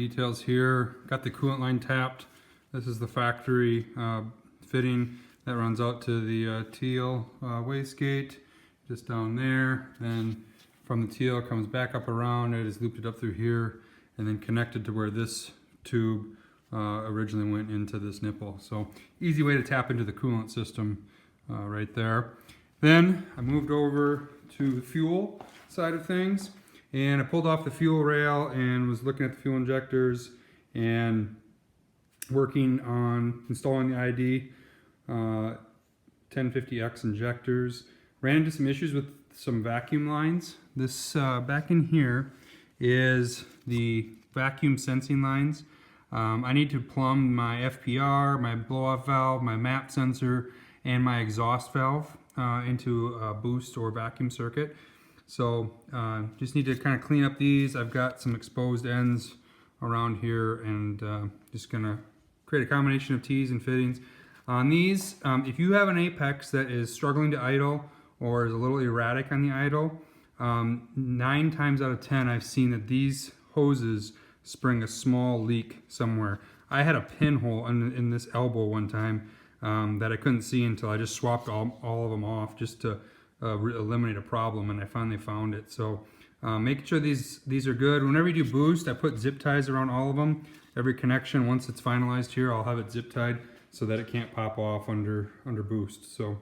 details here. Got the coolant line tapped. This is the factory fitting that runs out to the tial wastegate, just down there. Then from the tial comes back up around. It is looped it up through here and then connected to where this tube originally went into this nipple. So easy way to tap into the coolant system right there. Then I moved over to the fuel side of things, and I pulled off the fuel rail and was looking at the fuel injectors and working on installing the ID 1050X injectors. Ran into some issues with some vacuum lines. This back in here is the vacuum sensing lines. I need to plumb my FPR, my blow-off valve, my MAP sensor, and my exhaust valve into a boost or vacuum circuit. So just need to kind of clean up these. I've got some exposed ends around here, and just gonna create a combination of T's and fittings. On these, if you have an apex that is struggling to idle or is a little erratic on the idle, 9 times out of 10 I've seen that these hoses spring a small leak somewhere. I had a pinhole in this elbow one time that I couldn't see until I just swapped all of them off just to eliminate a problem, and I finally found it. So making sure these are good. Whenever you do boost, I put zip ties around all of them. Every connection, once it's finalized here, I'll have it zip tied so that it can't pop off under boost. So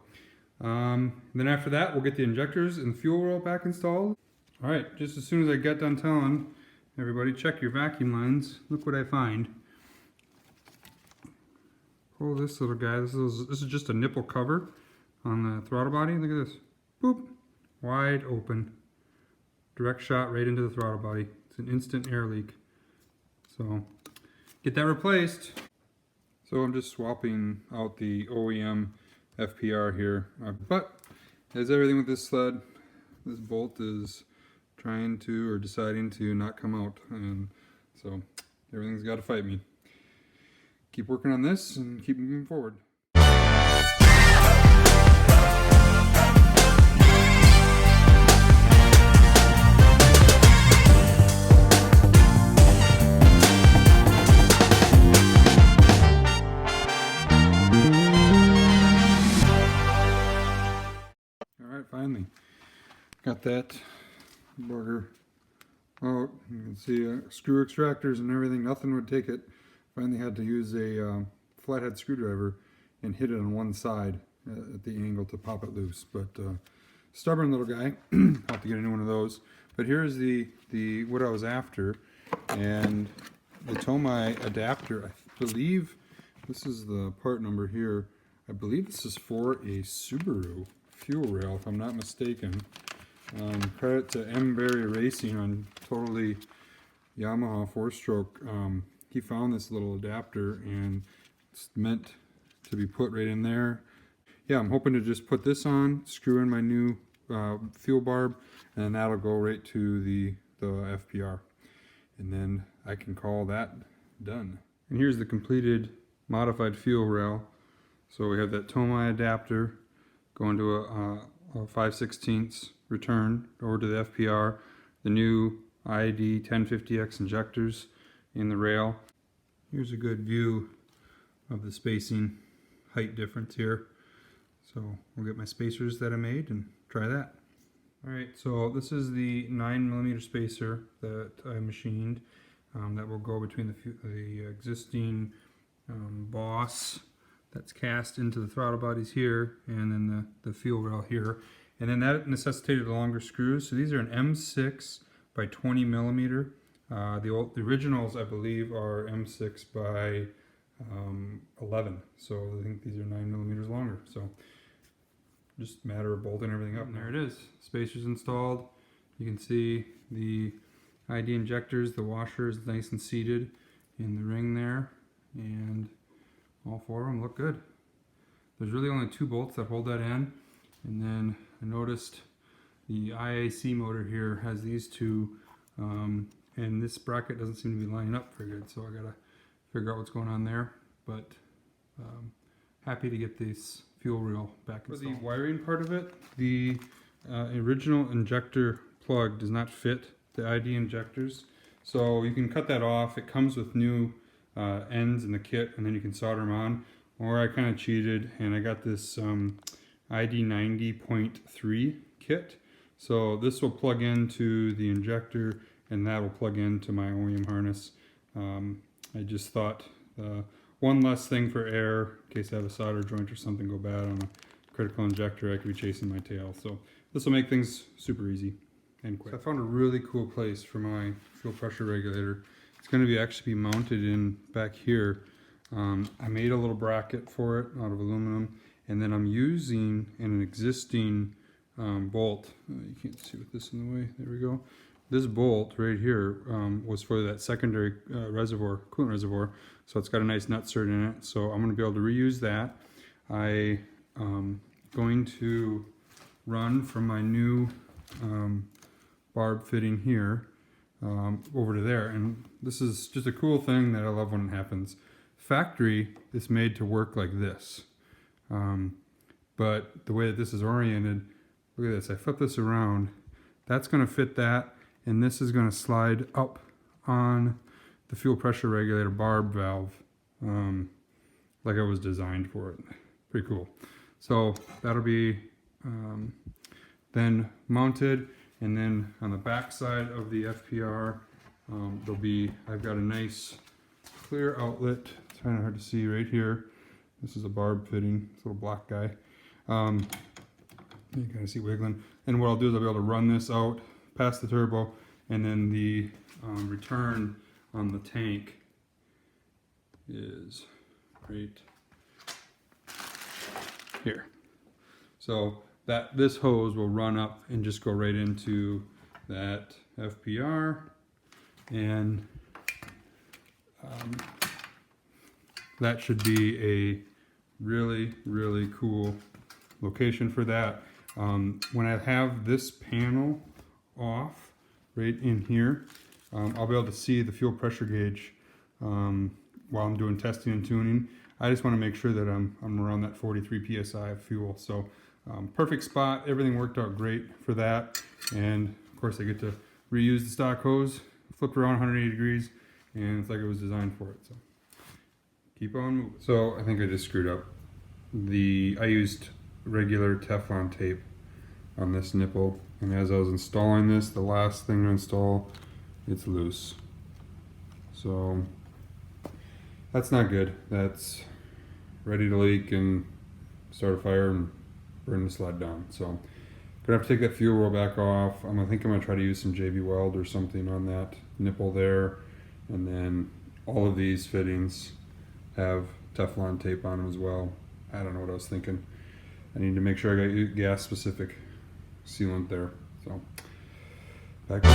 then after that, we'll get the injectors and fuel roll back installed. All right, just as soon as I got done telling everybody, check your vacuum lines. Look what I find. Pull this little guy. This is just a nipple cover on the throttle body. Look at this. Boop. Wide open. Direct shot right into the throttle body. It's an instant air leak. So get that replaced. So I'm just swapping out the OEM FPR here. But as everything with this sled, this bolt is trying to or deciding to not come out, and so everything's got to fight me. Keep working on this and keep moving forward. Alright, finally got that bugger out. You can see screw extractors and everything, nothing would take it. Finally had to use a flathead screwdriver and hit it on one side at the angle to pop it loose. But stubborn little guy. I'll have to get a new one of those. But here's the what I was after, and the Tomai adapter. I believe this is the part number here. I believe this is for a Subaru fuel rail, if I'm not mistaken. Credit to M. Berry Racing on totally Yamaha 4-stroke. He found this little adapter and it's meant to be put right in there. Yeah, I'm hoping to just put this on, screw in my new fuel barb, and that'll go right to the FPR. And then I can call that done. And here's the completed modified fuel rail. So we have that Tomai adapter going to a 5/16 return over to the FPR, the new ID 1050X injectors in the rail. Here's a good view of the spacing height difference here. So we'll get my spacers that I made and try that. Alright, so this is the 9mm spacer that I machined that will go between the existing boss that's cast into the throttle bodies here, and then the fuel rail here. And then that necessitated longer screws. So these are an M6 by 20mm. The originals, I believe, are M6 by 11. So I think these are 9mm longer. So just a matter of bolting everything up. And there it is. Spacers installed. You can see the ID injectors. The washer is nice and seated in the ring there. And all 4 of them look good. There's really only 2 bolts that hold that in. And then I noticed the IAC motor here has these 2, and this bracket doesn't seem to be lining up very good, so I gotta figure out what's going on there. But happy to get this fuel rail back installed. For the wiring part of it, the original injector plug does not fit the ID injectors, So you can cut that off. It comes with new ends in the kit, and then you can solder them on. Or I kind of cheated and I got this ID 90.3 kit. So this will plug into the injector and that will plug into my OEM harness. I just thought one less thing for air in case I have a solder joint or something go bad on a critical injector. I could be chasing my tail. So this will make things super easy and quick. So I found a really cool place for my fuel pressure regulator. It's going to be actually be mounted in back here. I made a little bracket for it out of aluminum, and then I'm using an existing bolt. You can't see with this in the way. There we go. This bolt right here was for that secondary reservoir, coolant reservoir. So it's got a nice nut cert in it. So I'm going to be able to reuse that. I going to run from my new barb fitting here over to there, and this is just a cool thing that I love when it happens. Factory is made to work like this, but the way that this is oriented, look at this, I flip this around, that's going to fit that, and this is going to slide up on the fuel pressure regulator barb valve like I was designed for it. Pretty cool. So that'll be then mounted, and then on the back side of the FPR there'll be, I've got a nice clear outlet. It's kind of hard to see right here. This is a barb fitting, this little black guy. You can kind of see wiggling. And what I'll do is I'll be able to run this out past the turbo, and then the return on the tank is right here. So that this hose will run up and just go right into that FPR, and that should be a really, really cool location for that. When I have this panel off right in here, I'll be able to see the fuel pressure gauge while I'm doing testing and tuning. I just want to make sure that I'm around that 43 psi of fuel. So perfect spot. Everything worked out great for that. And of course I get to reuse the stock hose, flip around 180 degrees, and it's like it was designed for it. So keep on moving. So I think I just screwed up. I used regular Teflon tape on this nipple, and as I was installing this, the last thing to install, it's loose. So that's not good. That's ready to leak and start a fire and burn the sled down. So I'm gonna have to take that fuel roll back off. I think I'm gonna try to use some JB Weld or something on that nipple there, and then all of these fittings have Teflon tape on them as well. I don't know what I was thinking. I need to make sure I got gas specific sealant there. So back to